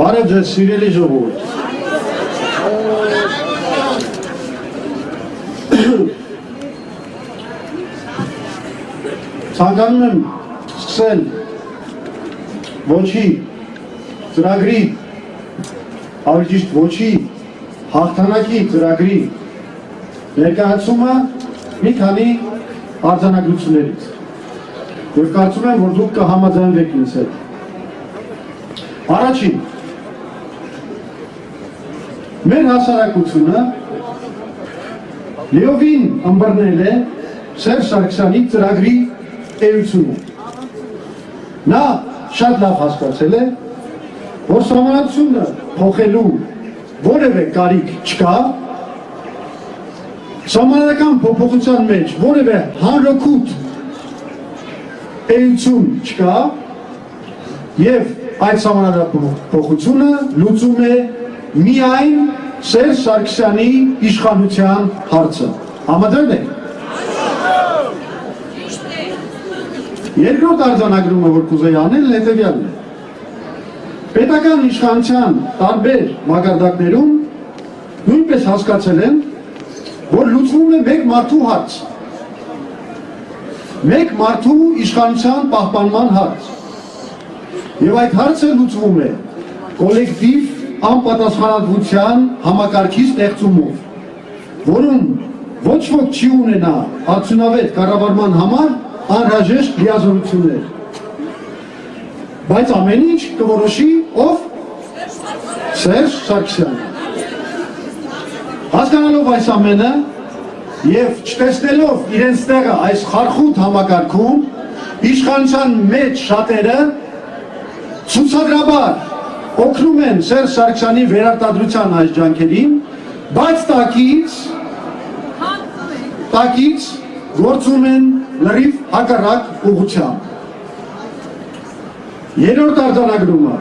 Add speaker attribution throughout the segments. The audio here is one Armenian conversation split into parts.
Speaker 1: Բարև ձեզ սիրելի ժողովուրդ։ Ցանկանում եմ սկսել ոչի ծրագրի, ավելի ճիշտ ոչի հաղթանակի ծրագրի ներկայացումը մի քանի արձանագրություններից, որ կարծում եմ, որ դուք կհամաձայնվեք ինձ հետ։ Առաջին, մեր հասարակությունը լիովին ըմբռնել է Սերժ Սարգսյանի ծրագրի էությունը։ Նա շատ լավ հասկացել է, որ սահմանադրությունը փոխելու որևէ կարիք չկա, սահմանադրական փոփոխության մեջ որևէ հանրօգուտ էություն չկա եւ այդ սահմանափոխությունը լուծում է միայն Սերժ Սարգսյանի իշխանության հարցը։ Համաձայն եք։ Երկրորդ արձանագրումը, որ կուզեի անել, հետևյալն է։ Պետական իշխանության տարբեր մակարդակներում նույնպես հասկացել են, որ լուծվում է մեկ մարդու հարց։ Մեկ մարդու իշխանության պահպանման հարց։ Եվ այդ հարցը լուծվում է կոլեկտիվ անպատասխանատվության համակարգի ստեղծումով, որում ոչ ոք չի ունենա արդյունավետ կառավարման համար անհրաժեշտ լիազորություններ։ Բայց ամեն ինչ կորոշի ով? Սերժ Սարգսյանը։ Հասկանալով այս ամենը եւ չտեսնելով իրենց տեղը այս խարխուտ համակարգում, իշխանության մեջ շատերը ցուցադրաբար օգնում են Սերժ Սարգսյանի վերարտադրության այս ջանքերին, բայց տակից գործում են լրիվ հակառակ ուղղությամբ։ Երրորդ արձանագրումը։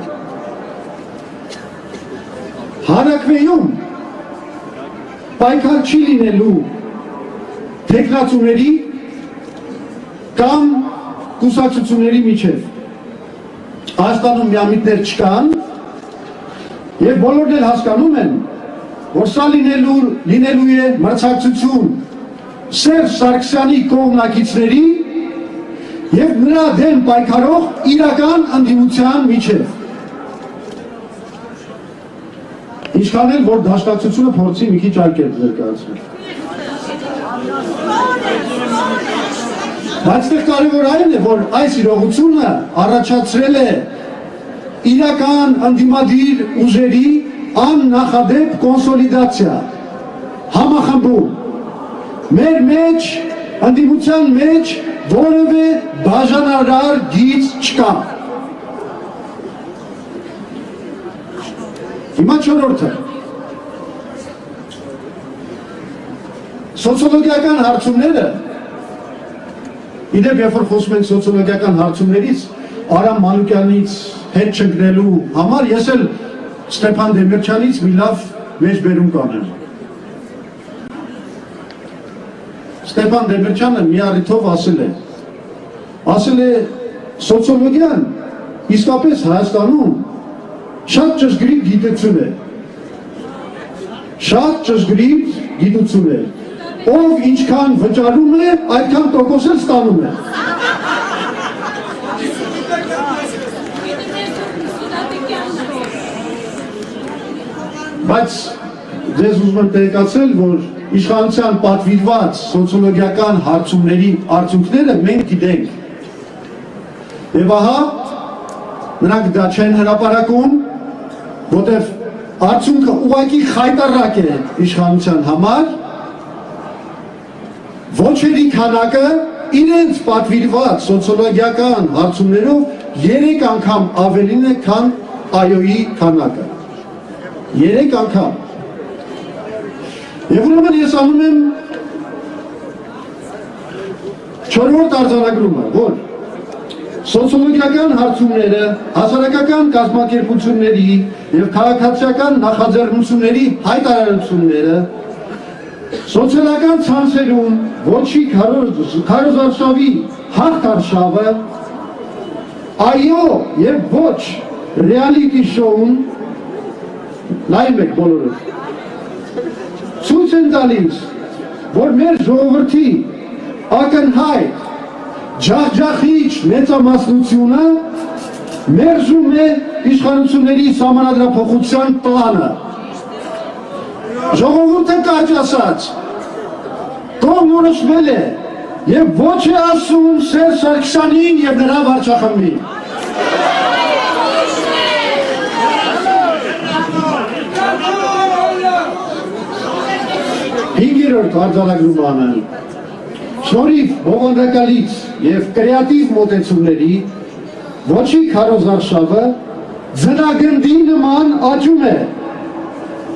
Speaker 1: Հանրաքվեում պայքար չի լինելու թեկնածուների կամ կուսակցությունների միջև։ Հայաստանում միամիտներ չկան եւ բոլորն էլ հասկանում են, որ սա լինելու է մրցակցություն Սերժ Սարգսյանի կողմնակիցների եւ նրա դեմ պայքարող իրական ընդդիմության միջև։ Ինչքան էլ որ դաշնակցությունը փորձի մի քիչ այլ կերպ ներկայացնել։ Բայց կարևոր այն է, որ այս իրողությունը առաջացրել է իրական ընդդիմադիր ուժերի աննախադեպ կոնսոլիդացիա, համախմբում։ Մեր մեջ, ընդդիմության մեջ որևէ բաժանարար գիծ չկա։ Հիմա չորրորդը։ Սոցիոլոգիական հարցումները, իդեպ երբ որ խոսում ենք սոցիոլոգիական հարցումներից, Արամ Մանուկյանից հետ չընկնելու համար, ես էլ Ստեփան Դեմիրճյանից մի լավ մեջբերում կանեմ։ Ստեփան Դեմիրճյանը մի առիթով ասել է սոցիոլոգիան իսկապես Հայաստանում շատ ճշգրիտ գիտություն է, շատ ճշգրիտ գիտություն է, ով ինչքան վճարում է, այդքան տոկոս էլ ստանում է։ Բայց ձեզ ուզում եմ տեղեկացնել, որ իշխանության պատվիրված սոցիոլոգիական հարցումների արդյունքները մենք գիտենք։ Եվ ահա, նրանք դա չեն հրապարակում, որտեղ արդյունքը ուղղակի խայտառակ է իշխանության համար, ոչերի քանակը իրենց պատվիրված սոցիոլոգիական հարցումներով 3 անգամ ավելին է, քան այոյի քանակը։ 3 անգամ։ Եվ ուրեմն ես անում եմ չորրորդ արձանագրումը, որ սոցիոլոգիական հարցումները, հասարակական կազմակերպությունների եւ քաղաքացիական նախաձեռնությունների հայտարարությունները սոցիալական ցանցերում ոչի քարոզարշավի հաղթարշավը, այո եւ ոչ ռեալիթի շոուն նայում եք բոլորը, ցույց են տալիս, որ մեր ժողովրդի ակնհայտ ջախջախիչ մեծամասնությունը մերժում է իշխանությունների սահմանադրափոխության պլանը։ Ժողովուրդը կարճ ասած կողմնորոշվել է եւ ոչ է ասում Սերժ Սարգսյանին եւ նրա վարչախմբին։ Հինգերորդ արձանագրումը շնորհիվ բովանդակալից եւ կրեատիվ մոտեցումների ոչի քարոզարշավը ձնագնդի նման աճում է,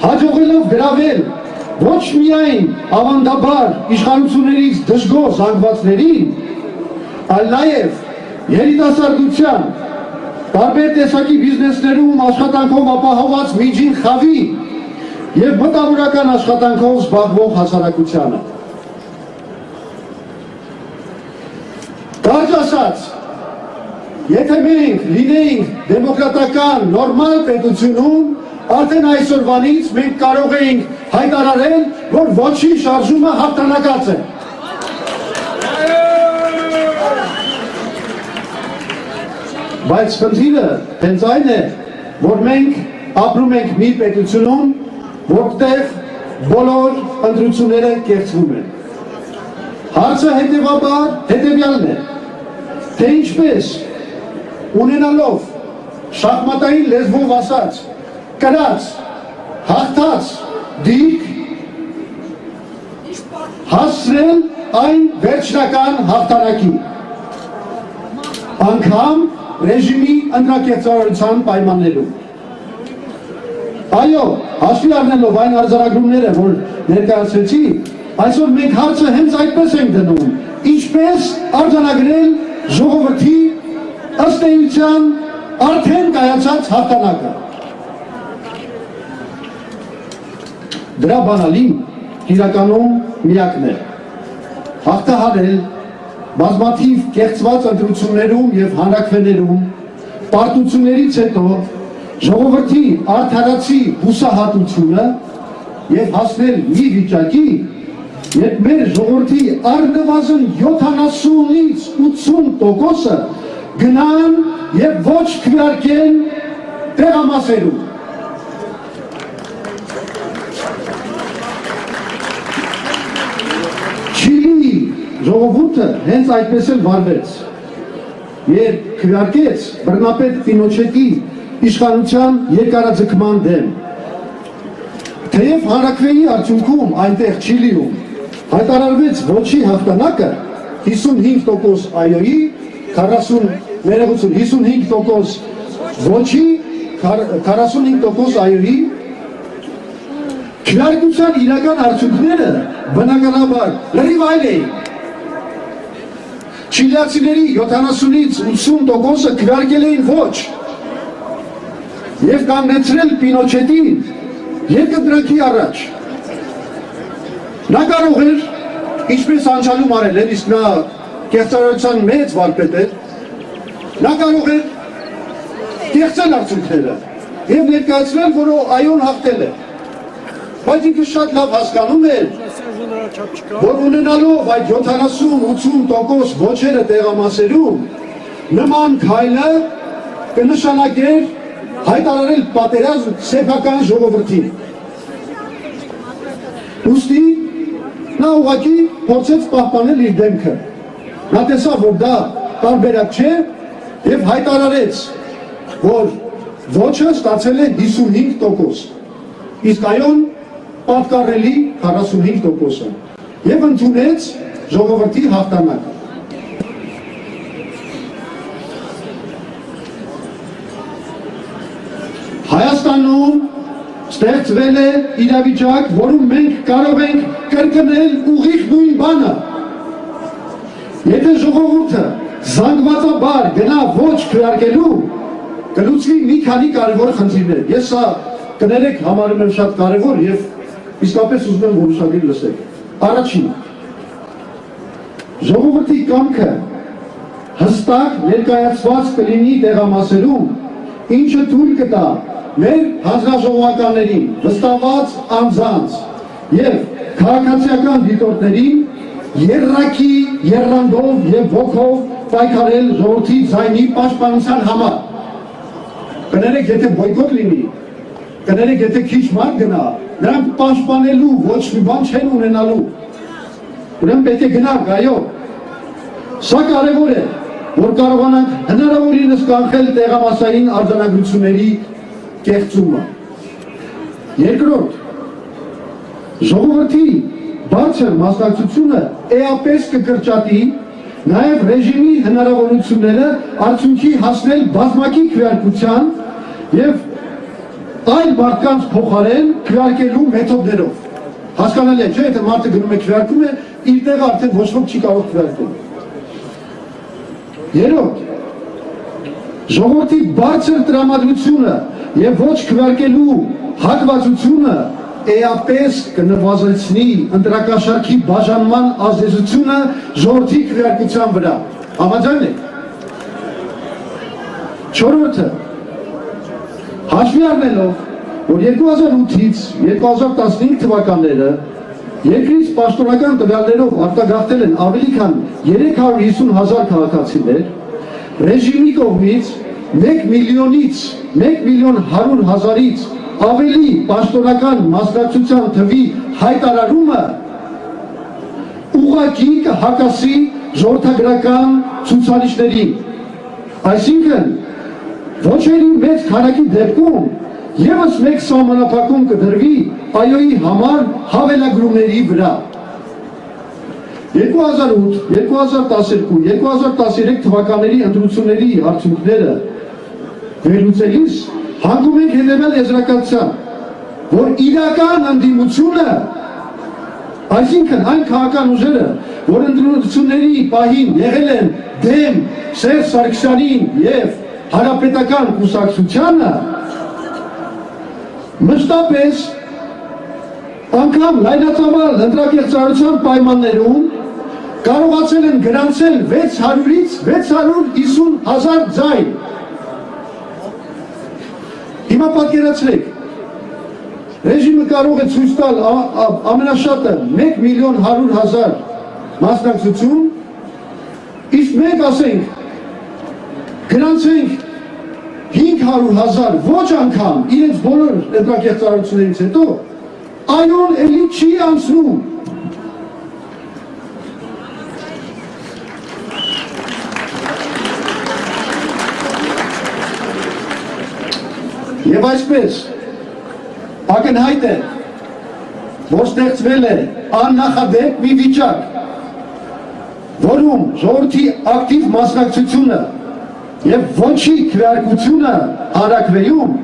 Speaker 1: հաջողելով գրավել ոչ միայն ավանդաբար իշխանություններից դժգոհ զանգվածներին, այլ նաև երիտասարդության, տարբեր տեսակի բիզնեսներում աշխատանքով ապահոված միջին խավի եւ մտավորական աշխատանքով զբաղվող հասարակությանը։ Կարճ ասած, եթե մենք լինեինք դեմոկրատական նորմալ պետությունում, արդեն այսօրվանից մենք կարող էինք հայտարարել, որ ոչի շարժումը հաղթանակած է։ Բայց խնդիրը հենց այն է, որ մենք ապրում ենք մի պետությունում, որտեղ բոլոր ընտրությունները կեղծվում են։ Հարցը հետևյալն է, թե ինչպես ունենալով շախմատային լեզվով ասած, կրած, հաղթած դիրք հասցրել այն վերջնական հաղթանակի, անգամ ռեժիմի ընտրակեղծարարության պայմաններում։ Այո, հաշվի առնելով այն արձանագրումները, որ ներկայացրեցի, այսօր մենք հարցը հենց այդպես ենք դնում, ինչպես արձանագրել ժողովրդի ըստ էության արդեն կայացած հաղթանակը։ Դրա բանալին իրականում միակն է, հաղթահարել բազմաթիվ կեղծված ընտրություններում և հանրաքվեներում պարտություններից հետո ժողովրդի արդարացի հուսահատությունը և հասնել մի վիճակի, երբ մեր ժողովրդի առնվազն 70-ից 80%-ը գնան և ոչ քվեարկեն տեղամասերում։ Չիլիի ժողովուրդը հենց այդպես էլ վարվեց, երբ քվեարկեց բռնապետ Պինոչետի իշխանության երկարաձգման դեմ։ Թեև հանրաքվեի արդյունքում այնտեղ Չիլիում հայտարարվեց ոչի հաղթանակը 55% այոյի, 55% ոչի, 45% այոյի, քվեարկության իրական արդյունքները բնականաբար լրիվ այլ էին։ Չիլիացիների 70-ից 80%-ը քվեարկել էին ոչ և կանգնեցրել Պինոչետին երկընտրակի առաջ։ Նա կարող էր, ինչպես անցյալում արել էր, իսկ նա կեղծարարության մեծ վարպետ էր, նա կարող էր կեղծել արդյունքները և ներկայացնել, որ այոն հաղթել է։ Բայց ինքը շատ լավ հասկանում էր, որ ունենալով այդ 70-80% ոչերը տեղամասերում, նման քայլը կնշանակեր հայտարարել պատերազմ սեփական ժողովրդին։ Ուստի նա ուղղակի փորձեց պահպանել իր դեմքը։ Նա տեսավ, որ դա տարբերակ չէ և հայտարարեց, որ ոչը ստացել է 55%, իսկ այոն պատկառելի 45%-ը և ընդունեց ժողովրդի հաղթանակը։ Հայաստանում ստեղծվել է իրավիճակ, որում մենք կարող ենք կրկնել ուղիղ նույն բանը։ Եթե ժողովուրդը զանգվածաբար գնա ոչ քվեարկելու, կլուծվի մի քանի կարևոր խնդիրներ։ Ես սա կներեք համարում եմ շատ կարևոր և իսկապես ուզում եմ որոշակի լսեք։ Առաջին, ժողովրդի կամքը հստակ ներկայացված կլինի տեղամասերում, ինչը թույլ կտա մեր հանձնաժողովականներին, վստահված անձանց եւ քաղաքացիական դիտորդներին երրակի, երրանդով եւ ոգով պայքարել ժողովրդի ձայնի պաշտպանության համար։ Կներեք, եթե բոյկոտ լինի, կներեք, եթե քիչ մարդ գնա, նրանք պաշտպանելու ոչ մի բան չեն ունենալու։ Ուրեմն պետք է գնանք, այո։ Սա կարևոր է, որ կարողանանք հնարավորինս կանխել տեղամասային արձանագրությունների կեղծումը։ Երկրորդ, ժողովրդի բարձր մասնակցությունը էապես կկրճատի նաև ռեժիմի հնարավորությունները արդյունքի հասնել բազմակի քվեարկության եւ այլ մարդկանց փոխարեն քվեարկելու մեթոդներով։ Հասկանալի է, չէ՞, եթե մարդը գնում է քվեարկում է, իր տեղը արդեն ոչ ոք չի կարող քվեարկել։ Երրորդ, ժողովրդի բարձր տրամադրությունը եւ ոչ քվեարկելու հակվածությունը էապես կնվազեցնի ընտրակաշարքի բաժանման ազդեցությունը ժողովրդի քվեարկության վրա։ Համաձայն եք։ Չորրորդը, հաշվի առնելով, որ 2008-ից 2015 թվականները երկրից պաշտոնական տվյալներով արտագաղթել են ավելի քան 350,000 քաղաքացիներ, ռեժիմի կողմից 1,100,000-ից ավելի պաշտոնական մասնակցության թվի հայտարարումը ուղղակի կհակասի ժողովրդագրական ցուցանիշներին։ Այսինքն, ոչերի մեծ քանակի դեպքում ևս մեկ սահմանափակում կդրվի այոյի համար հավելագրումների վրա։ 2008, 2012, 2013 թվականների ընտրությունների արդյունքները վերլուծելիս հանգում ենք հետևյալ եզրակացության, որ իրական ընդդիմությունը, այսինքն այն քաղաքական ուժերը, որ ընտրությունների պահին եղել են դեմ Սերժ Սարգսյանին եւ Հանրապետական կուսակցությանը, մշտապես անգամ լայնածավալ ընտրակեղծարարության պայմաններում կարողացել են գրանցել 600-ից 650,000 ձայն։ Հիմա պատկերացրեք, ռեժիմը կարող է ցույց տալ ամենաշատը 1,100,000 մասնակցություն, իսկ մենք ասենք գրանցենք 500,000 ոչ անգամ իրենց բոլոր ընտրակեղծարարություններից հետո, այոն էլի չի անցնում։ Եվ այսպես ակնհայտ է, որ ստեղծվել է աննախադեպ մի վիճակ, որում ժողովրդի ակտիվ մասնակցությունը եւ ոչի քվեարկությունը հանրաքվեում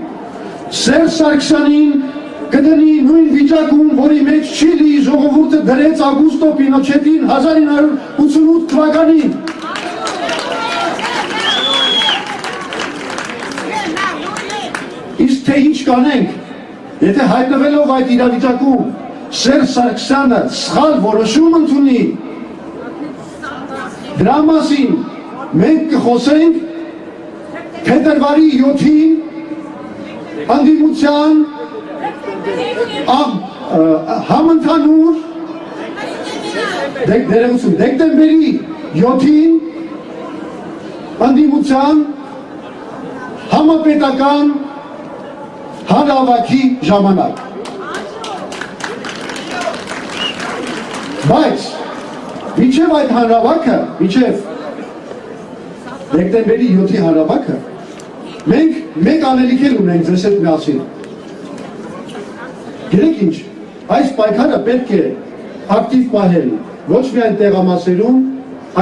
Speaker 1: Սերժ Սարգսյանին կդնի նույն վիճակում, որի մեջ Չիլիի ժողովուրդը դրեց Ագուստո Պինոչետին 1988 թվականին։ Իսկ թե ինչ կանենք, եթե հայտնվելով այդ իրավիճակում Սերժ Սարգսյանը սխալ որոշում ընդունի, դրա մասին մենք կխոսենք փետրվարի 7-ին անդիմության համընդհանուր դեկտեմբերի 7-ին անդիմության համապետական հանրահավաքի ժամանակ։ Բայց մինչև այդ հանրահավաքը, մինչև դեկտեմբերի 7-ի հանրահավաքը, մենք մեկ անելիք էլ ունենք ձեզ հետ միասին։ Գիտեք ինչ, այս պայքարը պետք է ակտիվ պահել ոչ միայն տեղամասերում,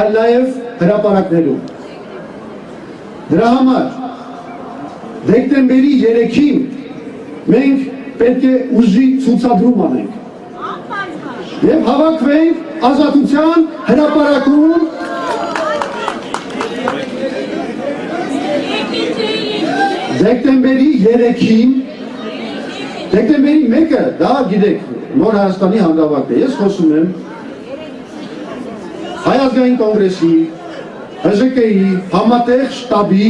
Speaker 1: այլ նաև հրապարակներում։ Դրա համար դեկտեմբերի 3-ին մենք պետք է ուժի ցուցադրում անենք եւ հավաքվենք Ազատության հրապարակում դեկտեմբերի 3-ին, դեկտեմբերի 1-ը, դա գիտեք, Նոր Հայաստանի հանրահավաքն է, ես խոսում եմ Հայ ազգային կոնգրեսի, ՀԺԿ-ի համատեղ շտաբի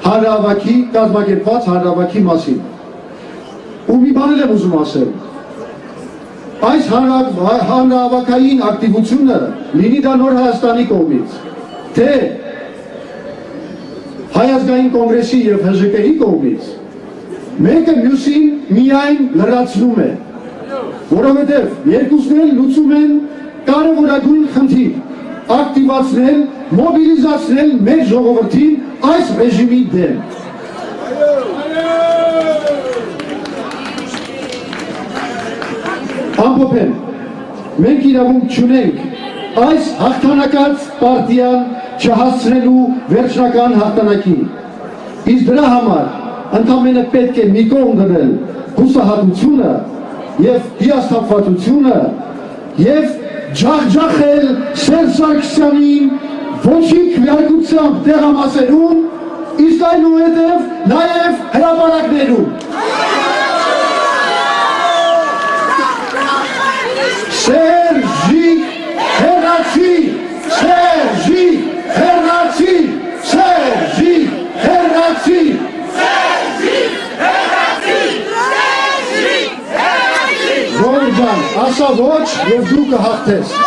Speaker 1: հանրահավաքի կազմակերպված հանրահավաքի մասին։ Ու մի բան եմ ուզում ասել։ Այս հանրահավաքային ակտիվությունը լինի դա Նոր Հայաստանի կողմից, թե Հայ ազգային կոնգրեսի եւ ՀԺԿ-ի կողմից, մեկը մյուսին միայն լրացնում է, որովհետեւ երկուսն էլ լուծում են կարևորագույն խնդիր, ակտիվացնել, մոբիլիզացնել մեր ժողովրդին այս ռեժիմի դեմ։ Ամփոփեմ, մենք իրավունք չունենք այս հաղթանակած պարտիան չհասցնելու վերջնական հաղթանակին։ Իսկ դրա համար ընդամենը պետք է մի կողմ դնել հուսահատությունը եւ հիասթափվածությունը եւ ջախջախել Սերժ Սարգսյանին ոչինչ քվեարկությամբ տեղամասերում, իսկ այնուհետև նաեւ հրապարակներում։ Սերժի հեռացի, Սերժի հեռացի, Սերժի հեռացի, Սերժի հեռացի, Սերժի հեռացի։ Գորգան, ասա ոչ եւ դու կհաղթես։